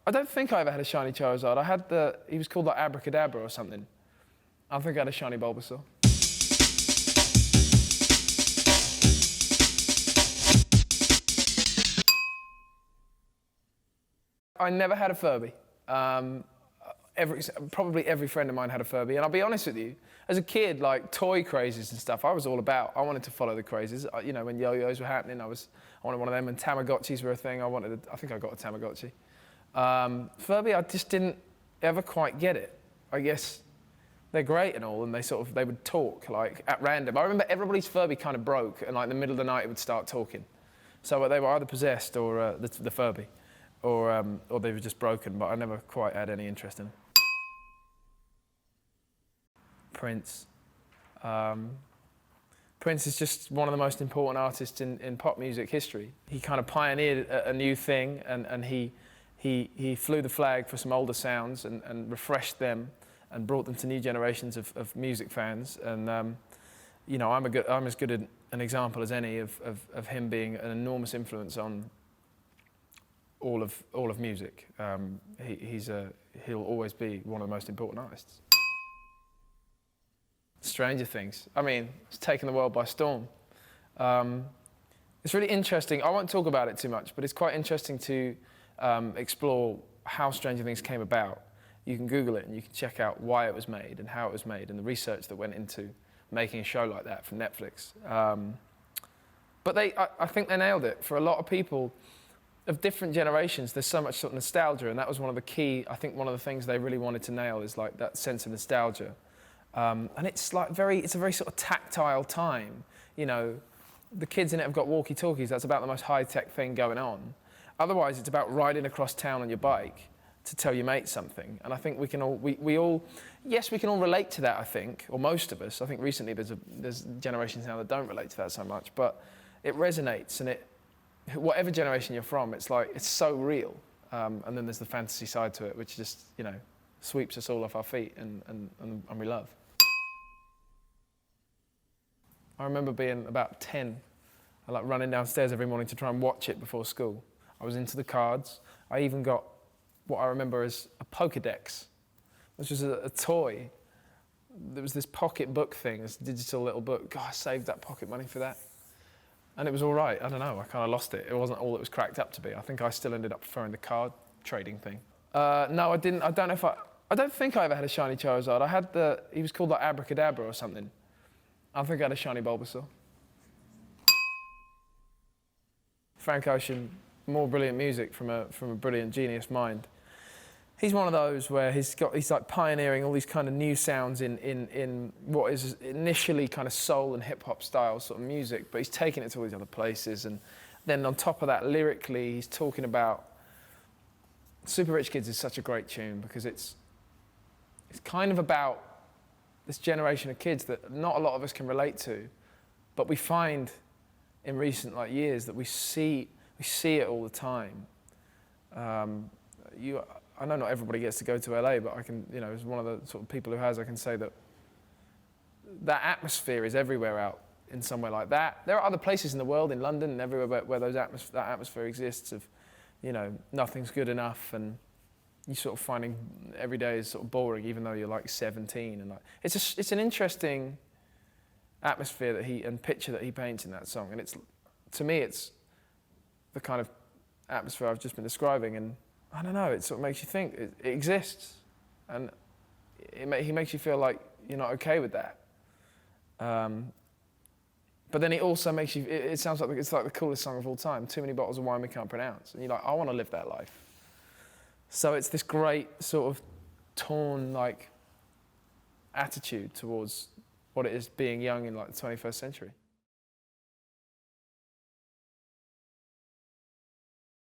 I don't think I ever had a shiny Charizard. I had he was called like Abracadabra or something. I think I had a shiny Bulbasaur. I never had a Furby. Probably every friend of mine had a Furby, and I'll be honest with you, as a kid, like toy crazes and stuff, I was all about. I wanted to follow the crazes. You know, when yo-yos were happening, I wanted one of them, and Tamagotchis were a thing. I think I got a Tamagotchi. Furby, I just didn't ever quite get it. I guess they're great and all, and they would talk like at random. I remember everybody's Furby kind of broke, and like in the middle of the night it would start talking. So they were either possessed or the Furby, or they were just broken. But I never quite had any interest in them. Prince. Prince is just one of the most important artists in pop music history. He kind of pioneered a new thing, and he flew the flag for some older sounds and refreshed them and brought them to new generations of music fans. And you know, I'm as good an example as any of him being an enormous influence on all of music. He'll always be one of the most important artists. Stranger Things. I mean, it's taken the world by storm. It's really interesting. I won't talk about it too much, but it's quite interesting to explore how Stranger Things came about. You can Google it and you can check out why it was made and how it was made and the research that went into making a show like that from Netflix. But I think they nailed it. For a lot of people of different generations, there's so much sort of nostalgia, and that was one of the key, I think one of the things they really wanted to nail is like that sense of nostalgia. And it's like it's a very sort of tactile time. You know, the kids in it have got walkie-talkies. That's about the most high-tech thing going on. Otherwise, it's about riding across town on your bike to tell your mate something. And I think we can all, yes, we can all relate to that, I think, or most of us. I think recently there's generations now that don't relate to that so much, but it resonates, and whatever generation you're from, it's like, it's so real. And then there's the fantasy side to it, which just, you know, sweeps us all off our feet and we love. I remember being about 10, I like running downstairs every morning to try and watch it before school. I was into the cards. I even got what I remember as a Pokédex, which was a toy. There was this pocket book thing, this digital little book. God, I saved that pocket money for that. And it was all right. I don't know, I kind of lost it. It wasn't all it was cracked up to be. I think I still ended up preferring the card trading thing. No, I didn't. I don't think I ever had a shiny Charizard. I had he was called like Abracadabra or something. I think I had a shiny Bulbasaur. Frank Ocean, more brilliant music from a brilliant genius mind. He's one of those where he's like pioneering all these kind of new sounds in what is initially kind of soul and hip hop style sort of music, but he's taking it to all these other places. And then on top of that, lyrically, he's talking about Super Rich Kids is such a great tune because it's kind of about this generation of kids that not a lot of us can relate to, but we find in recent years that we see it all the time. I know not everybody gets to go to LA, but I can, you know, as one of the sort of people who has, I can say that that atmosphere is everywhere out in somewhere like that. There are other places in the world, in London and everywhere, where that atmosphere exists of, you know, nothing's good enough, and you sort of finding every day is sort of boring, even though you're like 17, and like it's an interesting atmosphere and picture that he paints in that song, and to me it's the kind of atmosphere I've just been describing, and I don't know, it sort of makes you think it exists, and he makes you feel like you're not okay with that. But then it also makes you, it sounds like it's like the coolest song of all time, Too Many Bottles of Wine We Can't Pronounce, and you're like, I want to live that life. So it's this great sort of torn attitude towards what it is being young in like the 21st century.